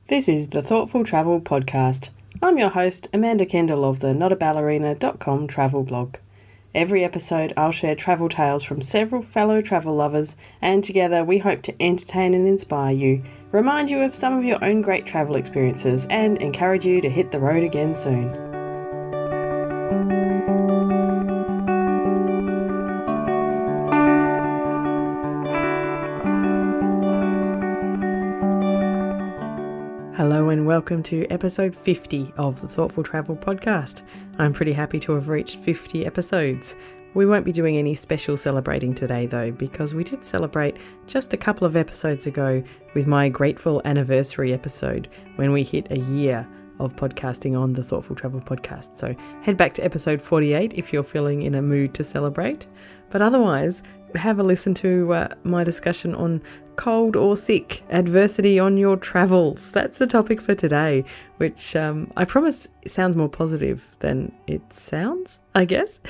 This is the Thoughtful Travel Podcast. I'm your host, Amanda Kendall of the notaballerina.com travel blog. Every episode I'll share travel tales from several fellow travel lovers, and together we hope to entertain and inspire you, remind you of some of your own great travel experiences, and encourage you to hit the road again soon. Hello and welcome to episode 50 of the Thoughtful Travel Podcast. I'm pretty happy to have reached 50 episodes. We won't be doing any special celebrating today though, because we did celebrate just a couple of episodes ago with my grateful anniversary episode when we hit a year of podcasting on the Thoughtful Travel Podcast. So head back to episode 48 if you're feeling in a mood to celebrate. But otherwise, have a listen to my discussion on cold or sick, adversity on your travels. That's the topic for today, which I promise sounds more positive than it sounds, I guess.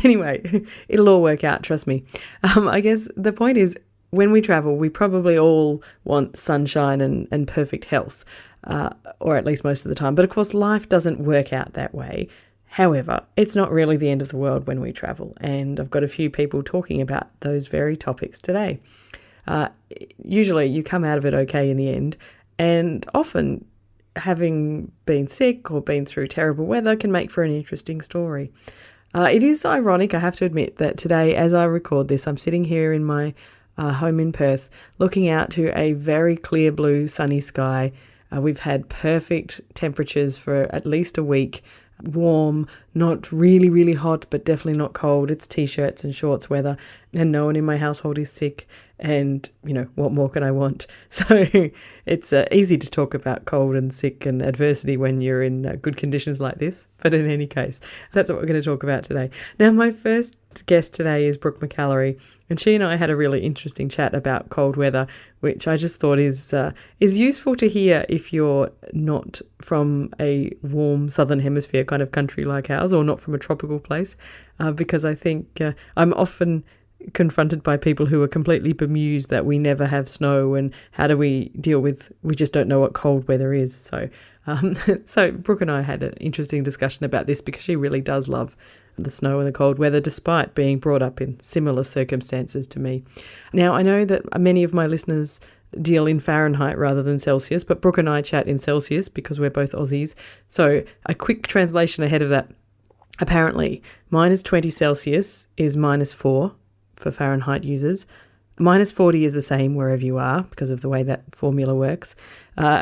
Anyway, it'll all work out, trust me. I guess the point is, when we travel, we probably all want sunshine and perfect health, or at least most of the time. But of course, life doesn't work out that way. However, it's not really the end of the world when we travel, and I've got a few people talking about those very topics today. Usually you come out of it okay in the end, and often having been sick or been through terrible weather can make for an interesting story. It is ironic, I have to admit, that today as I record this, I'm sitting here in my home in Perth looking out to a very clear blue sunny sky. We've had perfect temperatures for at least a week. Warm, not really, really hot, but definitely not cold. It's t-shirts and shorts weather, and no one in my household is sick. And, you know, what more can I want? So it's easy to talk about cold and sick and adversity when you're in good conditions like this. But in any case, that's what we're going to talk about today. Now, my first guest today is Brooke McAlary, and she and I had a really interesting chat about cold weather, which I just thought is useful to hear if you're not from a warm southern hemisphere kind of country like ours, or not from a tropical place, because I think I'm often confronted by people who are completely bemused that we never have snow, and how do we deal with, we just don't know what cold weather is. So so Brooke and I had an interesting discussion about this, because she really does love the snow and the cold weather, despite being brought up in similar circumstances to me. Now, I know that many of my listeners deal in Fahrenheit rather than Celsius, but Brooke and I chat in Celsius because we're both Aussies. So a quick translation ahead of that. Apparently, -20 Celsius is -4 for Fahrenheit users. -40 is the same wherever you are because of the way that formula works.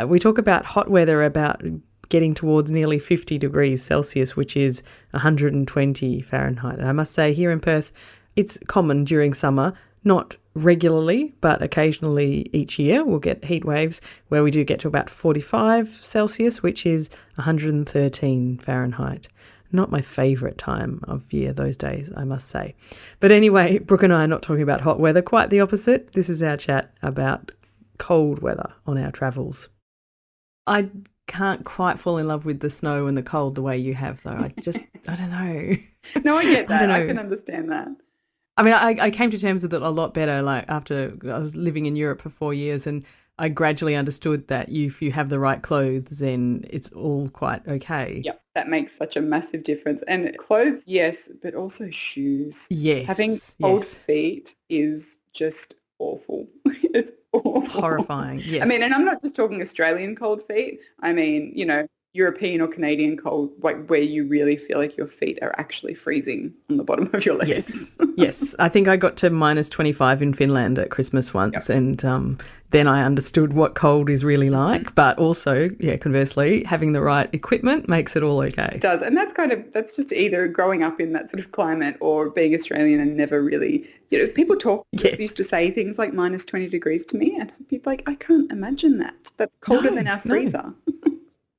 We talk about hot weather about getting towards nearly 50 degrees Celsius, which is 120 Fahrenheit. And I must say, here in Perth, it's common during summer, not regularly, but occasionally each year we'll get heat waves where we do get to about 45 Celsius, which is 113 Fahrenheit. Not my favourite time of year those days, I must say. But anyway, Brooke and I are not talking about hot weather, quite the opposite. This is our chat about cold weather on our travels. I can't quite fall in love with the snow and the cold the way you have, though. I don't know. No, I get that. I can understand that. I mean, I came to terms with it a lot better, like after I was living in Europe for 4 years, and I gradually understood that if you have the right clothes, then it's all quite okay. Yep, that makes such a massive difference. And clothes, yes, but also shoes. Yes. Having cold feet is just awful. It's awful. Horrifying, yes. I mean, and I'm not just talking Australian cold feet. I mean, you know, European or Canadian cold, like where you really feel like your feet are actually freezing on the bottom of your legs. Yes, yes. I think I got to -25 in Finland at Christmas once, and then I understood what cold is really like. But also, yeah, conversely, having the right equipment makes it all okay. It does, and that's just either growing up in that sort of climate or being Australian and never really, you know, people used to say things like -20 degrees to me, and I'd be like, I can't imagine that. That's colder than our freezer. No.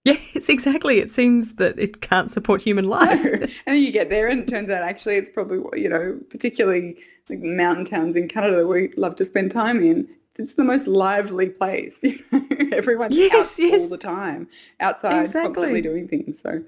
Yes, exactly. It seems that it can't support human life. No. And then you get there and it turns out actually it's probably, you know, particularly like mountain towns in Canada we love to spend time in. It's the most lively place. You know? Everyone's out all the time, outside, constantly doing things. So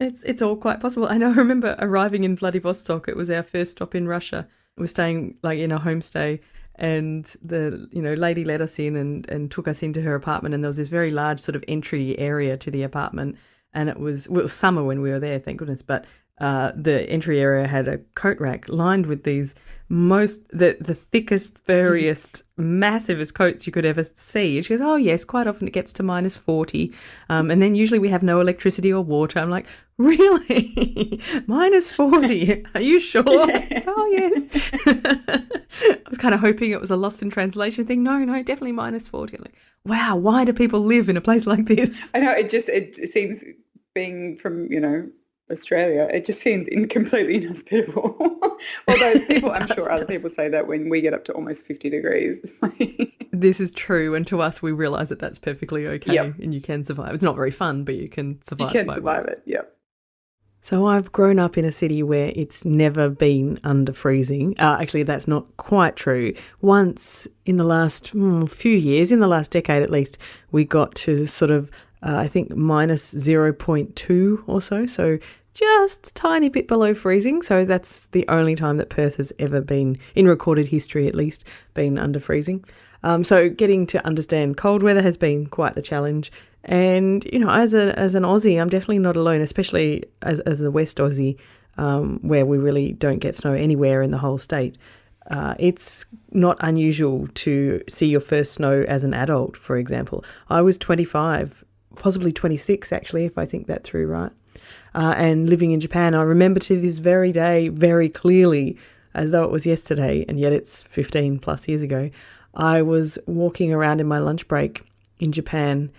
it's all quite possible. I know. I remember arriving in Vladivostok. It was our first stop in Russia. We were staying like in a homestay, And the lady let us in and took us into her apartment, and there was this very large sort of entry area to the apartment, and it was summer when we were there, thank goodness, but the entry area had a coat rack lined with these the thickest, furriest, massivest coats you could ever see. And she goes, oh yes, quite often it gets to -40, and then usually we have no electricity or water. I'm like, really? -40? Are you sure? Yeah. Oh yes. I was kind of hoping it was a lost in translation thing. No, definitely -40. I'm like, wow, why do people live in a place like this? I know, it seems, being from, Australia, it just seems completely inhospitable. Although I'm sure other people say that when we get up to almost 50 degrees. This is true, and to us we realise that that's perfectly okay, yep. And you can survive. It's not very fun, but you can survive. You can survive it, yep. So I've grown up in a city where it's never been under freezing. Actually, that's not quite true. Once in the last few years, in the last decade at least, we got to sort of I think -0.2 or so. So just a tiny bit below freezing. So that's the only time that Perth has ever been, in recorded history at least, been under freezing. So getting to understand cold weather has been quite the challenge. And, as an Aussie, I'm definitely not alone, especially as a West Aussie, where we really don't get snow anywhere in the whole state. It's not unusual to see your first snow as an adult, for example. I was 25, possibly 26 actually, if I think that through right. And living in Japan, I remember to this very day very clearly, as though it was yesterday, and yet it's 15 plus years ago. I was walking around in my lunch break in Japan,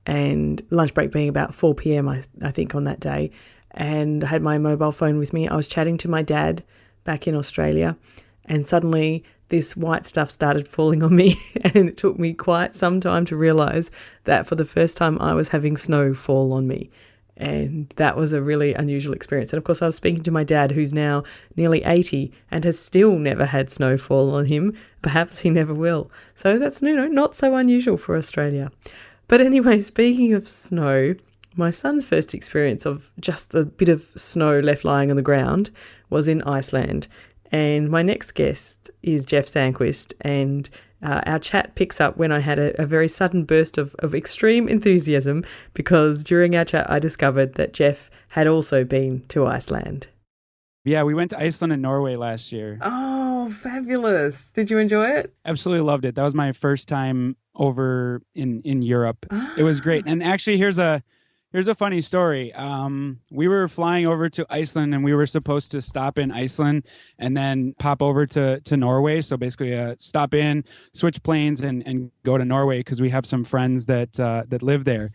and lunch break being about 4 p.m. I think on that day, and I had my mobile phone with me. I was chatting to my dad back in Australia, and suddenly this white stuff started falling on me, and it took me quite some time to realise that for the first time I was having snow fall on me. And that was a really unusual experience. And of course I was speaking to my dad, who's now nearly 80 and has still never had snow fall on him. Perhaps he never will. So that's not so unusual for Australia. But anyway, speaking of snow, my son's first experience of just the bit of snow left lying on the ground was in Iceland. And my next guest is Jeff Sandquist, and our chat picks up when I had a very sudden burst of extreme enthusiasm, because during our chat I discovered that Jeff had also been to Iceland. Yeah, we went to Iceland and Norway last year. Oh, fabulous. Did you enjoy it? Absolutely loved it. That was my first time over in Europe. It was great. And actually, here's a funny story. We were flying over to Iceland, and we were supposed to stop in Iceland and then pop over to Norway. So basically stop in, switch planes, and go to Norway because we have some friends that live there.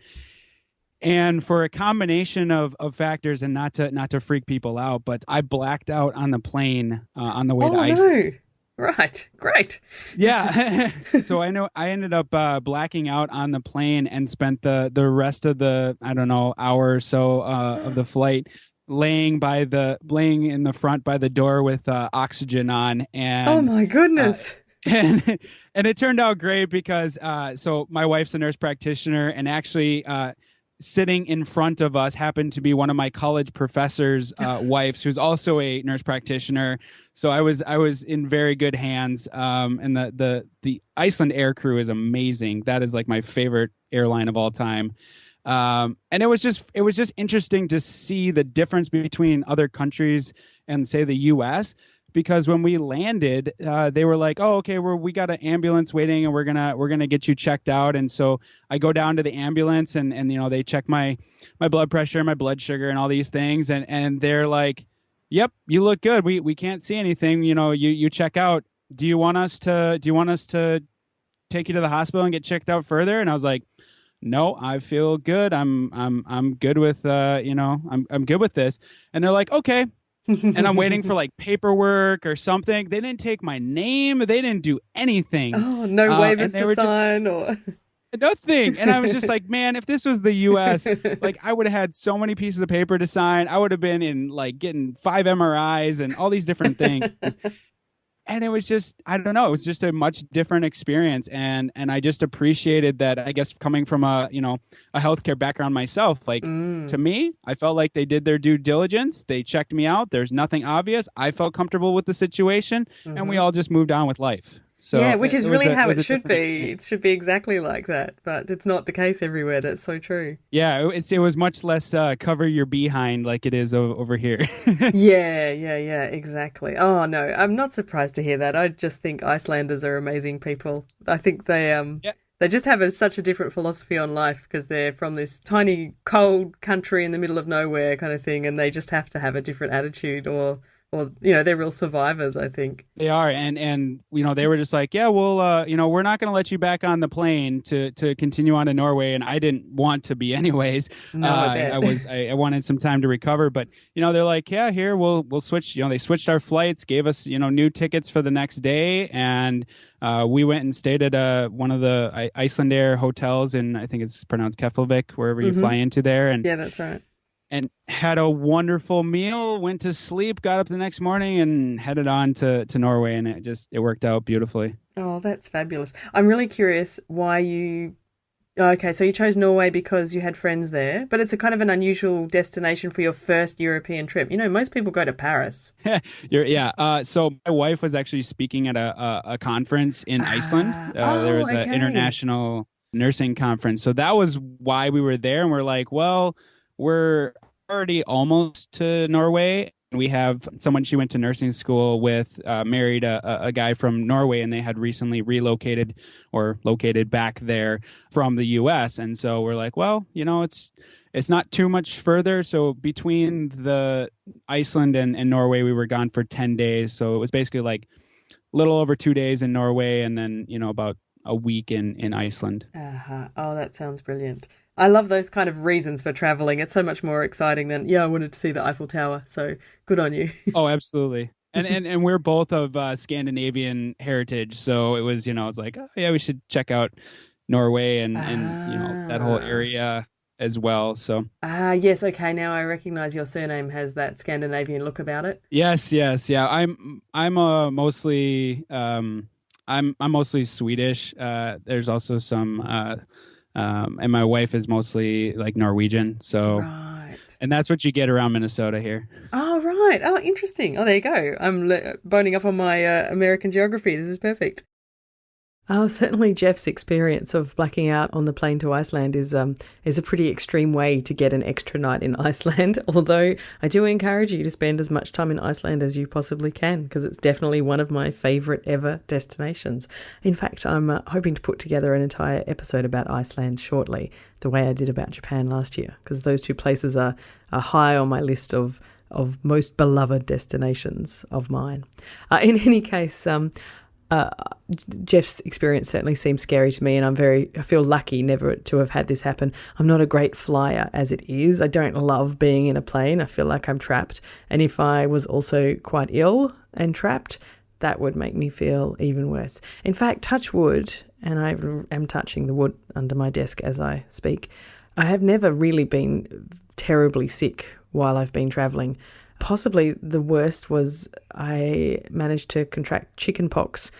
And for a combination of factors, and not to freak people out, but I blacked out on the plane on the way to Iceland. No. Right. Great. Yeah. So I ended up blacking out on the plane and spent the rest of the, hour or so of the flight laying in the front by the door with oxygen on. And oh my goodness. And it turned out great because so my wife's a nurse practitioner, and actually sitting in front of us happened to be one of my college professors' wives, who's also a nurse practitioner. So I was in very good hands. And the Iceland air crew is amazing. That is like my favorite airline of all time. And it was just interesting to see the difference between other countries and say the U.S., because when we landed, they were like, "Oh, okay, we got an ambulance waiting, and we're gonna get you checked out." And so I go down to the ambulance, and they check my blood pressure, my blood sugar, and all these things, and they're like, "Yep, you look good. We can't see anything. You check out. Do you want us to take you to the hospital and get checked out further?" And I was like, "No, I feel good. I'm good with I'm good with this." And they're like, "Okay." And I'm waiting for like paperwork or something. They didn't take my name. They didn't do anything. Oh, no waivers to sign or nothing. And I was just like, man, if this was the US, like I would have had so many pieces of paper to sign. I would have been in like getting 5 MRIs and all these different things. And it was just, I don't know, it was just a much different experience. And I just appreciated that, I guess, coming from a healthcare background myself, like to me, I felt like they did their due diligence. They checked me out. There's nothing obvious. I felt comfortable with the situation, and we all just moved on with life. So yeah, which is really how was it a should different be. It experience. should be exactly like that, but it's not the case everywhere. That's so true. Yeah, it was much less cover your behind like it is over here. Yeah, exactly. Oh no, I'm not surprised to hear that. I just think Icelanders are amazing people. I think Yeah. they just have such a different philosophy on life because they're from this tiny cold country in the middle of nowhere kind of thing, and they just have to have a different attitude, or they're real survivors, I think. They are, and they were just like, yeah, well, we're not going to let you back on the plane to continue on to Norway, and I didn't want to be anyways. No, I bet. I wanted some time to recover, but they're like, yeah, here we'll switch. They switched our flights, gave us new tickets for the next day, and we went and stayed at one of the Icelandair hotels in, I think it's pronounced Keflavik, wherever you fly into there, Yeah, that's right. and had a wonderful meal, went to sleep, got up the next morning and headed on to Norway, and it worked out beautifully. Oh, that's fabulous. I'm really curious why okay, so you chose Norway because you had friends there, but it's a kind of an unusual destination for your first European trip. Most people go to Paris. So my wife was actually speaking at a conference in Iceland. There was an international nursing conference. So that was why we were there. And we're like, well, we're already almost to Norway. We have someone she went to nursing school with, married a guy from Norway, and they had recently relocated or located back there from the U.S. And so we're like, well, it's not too much further. So between the Iceland and Norway, we were gone for 10 days. So it was basically like a little over 2 days in Norway, and then about a week in Iceland. Oh, that sounds brilliant. I love those kind of reasons for traveling. It's so much more exciting than, I wanted to see the Eiffel Tower. So good on you. Oh, absolutely. And we're both of Scandinavian heritage. So it was, it's like, oh, yeah, we should check out Norway and that whole area as well. So yes, okay. Now I recognize your surname has that Scandinavian look about it. Yes, yeah. I'm mostly I'm mostly Swedish. There's also some and my wife is mostly like Norwegian. So right. And that's what you get around Minnesota here. Oh, right. Oh, interesting. Oh, there you go. I'm boning up on my American geography. This is perfect. Oh, certainly Jeff's experience of blacking out on the plane to Iceland is a pretty extreme way to get an extra night in Iceland, although I do encourage you to spend as much time in Iceland as you possibly can, because it's definitely one of my favourite ever destinations. In fact, I'm hoping to put together an entire episode about Iceland shortly, the way I did about Japan last year, because those two places are high on my list of most beloved destinations of mine. In any case, Jeff's experience certainly seems scary to me, and I feel lucky never to have had this happen. I'm not a great flyer as it is. I don't love being in a plane. I feel like I'm trapped. And if I was also quite ill and trapped, that would make me feel even worse. In fact, touch wood, and I am touching the wood under my desk as I speak, I have never really been terribly sick while I've been travelling. Possibly the worst was I managed to contract chickenpox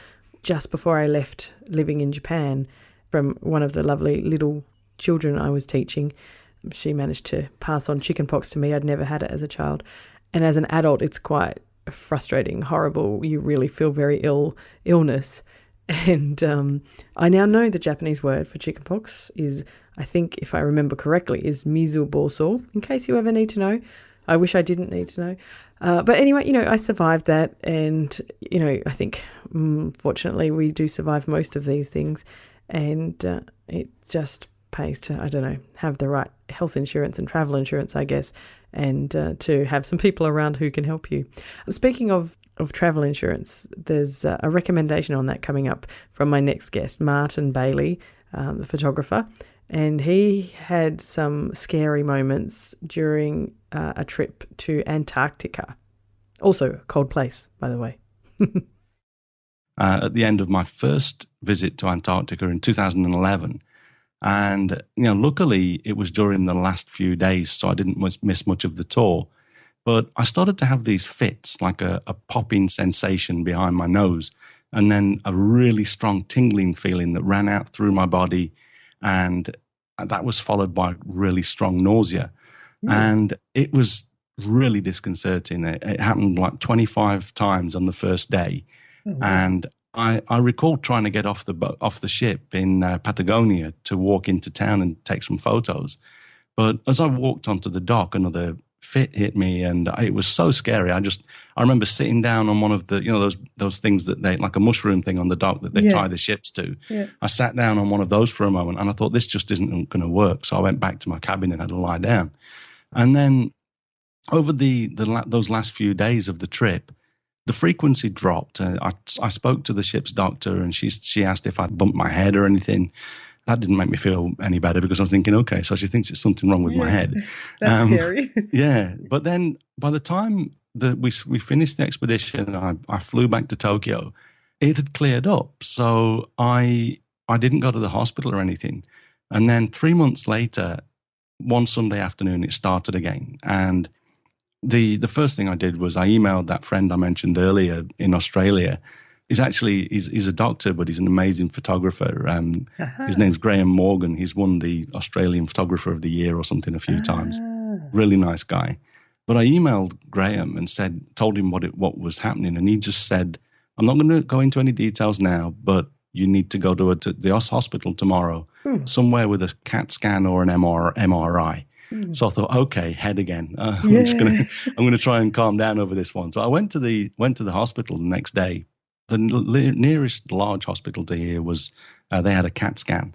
just before I left living in Japan from one of the lovely little children I was teaching. She managed to pass on chickenpox to me. I'd never had it as a child. And as an adult, it's quite frustrating, horrible. You really feel very illness. And I now know the Japanese word for chickenpox is, I think, if I remember correctly, is mizuboso, in case you ever need to know. I wish I didn't need to know. But anyway, I survived that. And, I think, fortunately, we do survive most of these things. And it just pays to, I don't know, have the right health insurance and travel insurance, I guess, and to have some people around who can help you. Speaking of travel insurance, there's a recommendation on that coming up from my next guest, Martin Bailey, the photographer. And he had some scary moments during a trip to Antarctica. Also a cold place, by the way. At the end of my first visit to Antarctica in 2011. And, luckily it was during the last few days, so I didn't miss much of the tour. But I started to have these fits, like a popping sensation behind my nose, and then a really strong tingling feeling that ran out through my body. And that was followed by really strong nausea. And it was really disconcerting. It happened like 25 times on the first day. And I recall trying to get off the ship in Patagonia to walk into town and take some photos. But as I walked onto the dock, another fit hit me, and it was so scary. I remember sitting down on one of the, those things that they, like a mushroom thing on the dock that they tie the ships to. Yeah. I sat down on one of those for a moment, and I thought, this just isn't going to work. So I went back to my cabin and had to lie down. And then over those last few days of the trip, the frequency dropped. I spoke to the ship's doctor, and she asked if I'd bumped my head or anything. That didn't make me feel any better, because I was thinking, okay, so she thinks it's something wrong with my head. That's scary. Yeah. But then by the time that we finished the expedition, I flew back to Tokyo, it had cleared up. So I didn't go to the hospital or anything. And then 3 months later, one Sunday afternoon, it started again. And the first thing I did was I emailed that friend I mentioned earlier in Australia. He's a doctor, but he's an amazing photographer. His name's Graham Morgan. He's won the Australian Photographer of the Year or something a few times. Really nice guy. But I emailed Graham and told him what was happening, and he just said, "I'm not going to go into any details now, but you need to go to the hospital tomorrow, somewhere with a CAT scan or an MRI." So I thought, okay, head again. I'm going to try and calm down over this one. So I went to the hospital the next day. The nearest large hospital to here was, they had a CAT scan.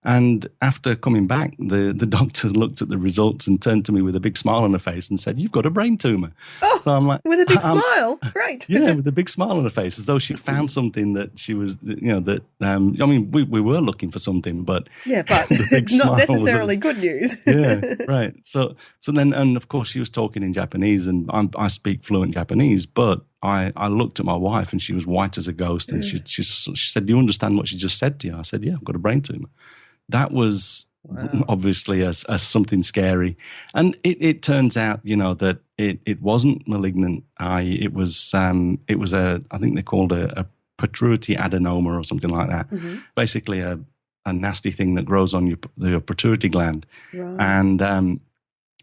And after coming back, the doctor looked at the results and turned to me with a big smile on her face and said, "You've got a brain tumour." Oh, so I'm like, with a big smile. Great. Yeah, with a big smile on her face, as though she'd found something that she was, we were looking for something, but but not necessarily good news. Yeah, right. So then, and of course she was talking in Japanese, and I speak fluent Japanese, but I looked at my wife and she was white as a ghost, and she said, "Do you understand what she just said to you?" I said, "Yeah, I've got a brain tumour." That was obviously as something scary. And it turns out, that it wasn't malignant. It was I think they called a pituitary adenoma or something like that. Mm-hmm. Basically a nasty thing that grows on your pituitary gland. Right. And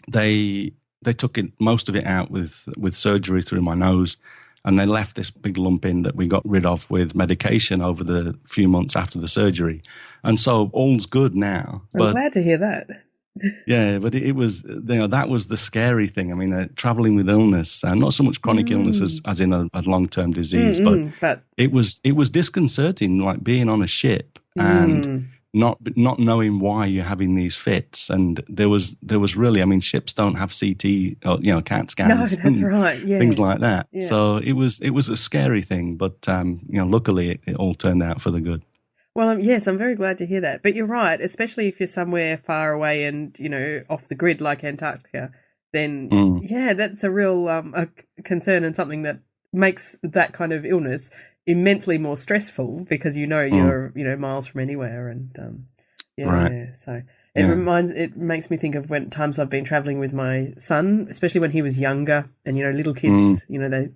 they took most of it out with surgery through my nose. And they left this big lump in that we got rid of with medication over the few months after the surgery. And so all's good now. I'm glad to hear that. Yeah, but it was, that was the scary thing. I mean, traveling with illness, not so much chronic illness as in a long-term disease, but it was disconcerting, like being on a ship and not knowing why you're having these fits. And there was really, I mean, ships don't have CT or, CAT scans. No, that's right. Yeah. Things like that. Yeah. So it was a scary thing, but, luckily it all turned out for the good. Well, yes, I'm very glad to hear that. But you're right, especially if you're somewhere far away and, off the grid like Antarctica, then, that's a real a concern, and something that makes that kind of illness immensely more stressful, because you're miles from anywhere, and right. So it makes me think of when times I've been traveling with my son, especially when he was younger, and little kids, they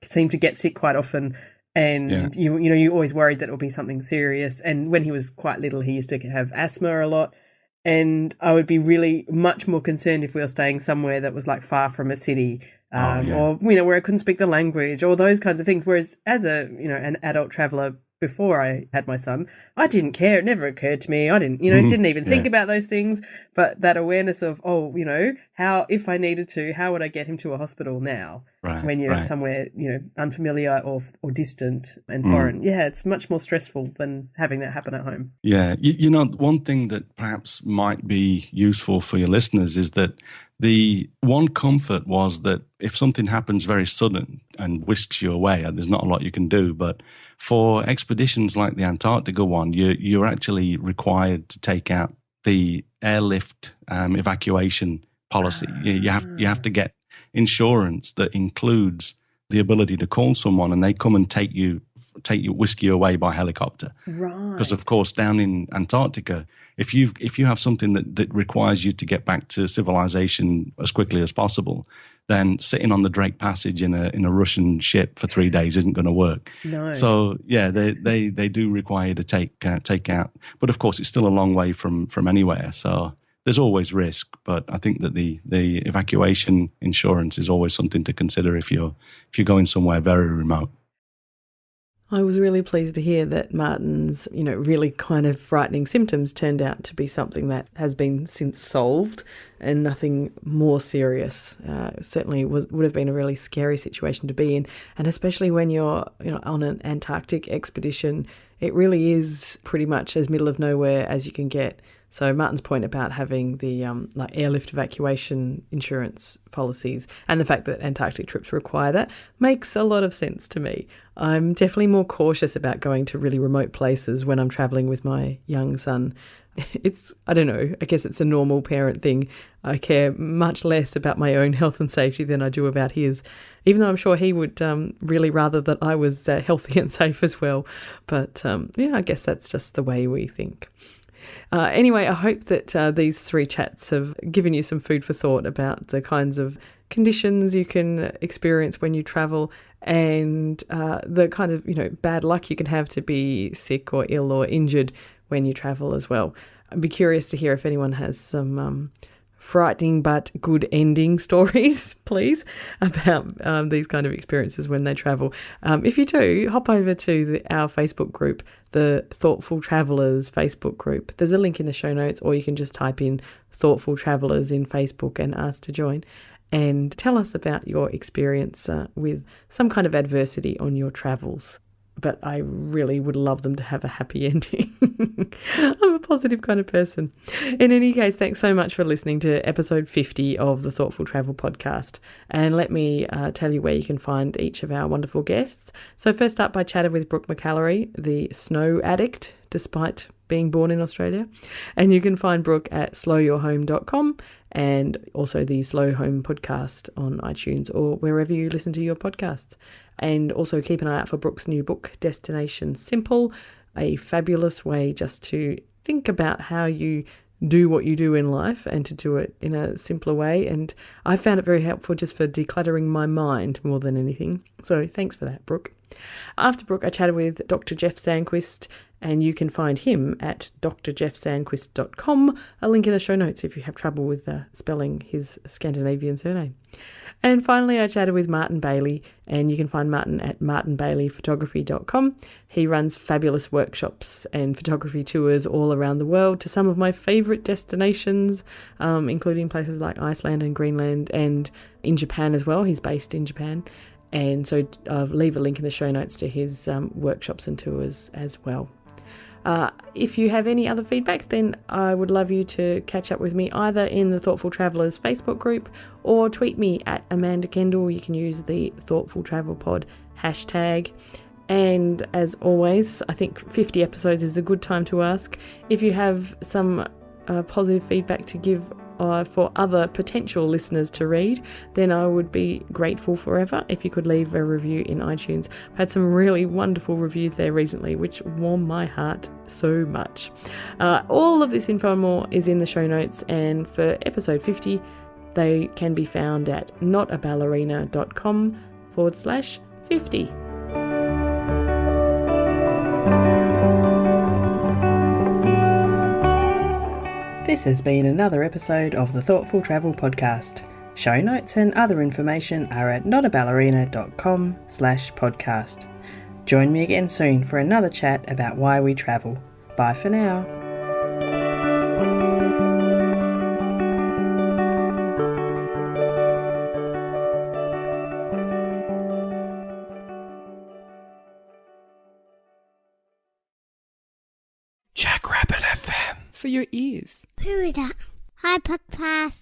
seem to get sick quite often, and you're always worried that it'll be something serious. And when he was quite little, he used to have asthma a lot. And I would be really much more concerned if we were staying somewhere that was like far from a city, or where I couldn't speak the language, or those kinds of things. Whereas as an adult traveller before I had my son, I didn't care. It never occurred to me. I didn't even think about those things. But that awareness of, how, if I needed to, how would I get him to a hospital now? Right, when you're somewhere, unfamiliar or distant and foreign. Yeah, it's much more stressful than having that happen at home. Yeah. One thing that perhaps might be useful for your listeners is that the one comfort was that if something happens very sudden and whisks you away, there's not a lot you can do. But for expeditions like the Antarctica one, you're actually required to take out the airlift evacuation policy. You have to get insurance that includes the ability to call someone and they come and whisk you away by helicopter. Right. Because of course, down in Antarctica, if you have something that requires you to get back to civilization as quickly as possible, then sitting on the Drake Passage in a Russian ship for 3 days isn't going to work. No. So they do require you to take out, but of course it's still a long way from anywhere. So there's always risk, but I think that the evacuation insurance is always something to consider if you're going somewhere very remote. I was really pleased to hear that Martin's, really kind of frightening symptoms turned out to be something that has been since solved and nothing more serious. Certainly would have been a really scary situation to be in. And especially when you're, on an Antarctic expedition, it really is pretty much as middle of nowhere as you can get. So Martin's point about having the airlift evacuation insurance policies and the fact that Antarctic trips require that makes a lot of sense to me. I'm definitely more cautious about going to really remote places when I'm travelling with my young son. I don't know, I guess it's a normal parent thing. I care much less about my own health and safety than I do about his, even though I'm sure he would really rather that I was healthy and safe as well. But I guess that's just the way we think. Anyway, I hope that these 3 chats have given you some food for thought about the kinds of conditions you can experience when you travel and the kind of, bad luck you can have to be sick or ill or injured when you travel as well. I'd be curious to hear if anyone has some frightening but good ending stories, please, about these kind of experiences when they travel. If you do, hop over to our Facebook group, the Thoughtful Travellers Facebook group. There's a link in the show notes, or you can just type in Thoughtful Travellers in Facebook and ask to join. And tell us about your experience with some kind of adversity on your travels. But I really would love them to have a happy ending. I'm a positive kind of person. In any case, thanks so much for listening to episode 50 of the Thoughtful Travel podcast. And let me tell you where you can find each of our wonderful guests. So first up, I chatted with Brooke McAlary, the snow addict, despite being born in Australia. And you can find Brooke at slowyourhome.com and also the Slow Home podcast on iTunes or wherever you listen to your podcasts. And also keep an eye out for Brooke's new book, Destination Simple, a fabulous way just to think about how you do what you do in life and to do it in a simpler way. And I found it very helpful just for decluttering my mind more than anything. So thanks for that, Brooke. After Brooke, I chatted with Dr. Jeff Sandquist, and you can find him at drjeffsandquist.com, a link in the show notes if you have trouble with spelling his Scandinavian surname. And finally, I chatted with Martin Bailey, and you can find Martin at martinbaileyphotography.com. He runs fabulous workshops and photography tours all around the world to some of my favourite destinations, including places like Iceland and Greenland, and in Japan as well. He's based in Japan. And so I'll leave a link in the show notes to his workshops and tours as well. If you have any other feedback, then I would love you to catch up with me either in the Thoughtful Travellers Facebook group or tweet me at Amanda Kendall. You can use the Thoughtful Travel Pod hashtag. And as always, I think 50 episodes is a good time to ask if you have some positive feedback to give for other potential listeners to read, then I would be grateful forever if you could leave a review in iTunes. I've had some really wonderful reviews there recently, which warm my heart so much. All of this info and more is in the show notes, and for episode 50, they can be found at notaballerina.com/50. This has been another episode of the Thoughtful Travel Podcast. Show notes and other information are at notaballerina.com/podcast. Join me again soon for another chat about why we travel. Bye for now. Jackrabbit FM. For your ears. Who is that? Hi, podcast.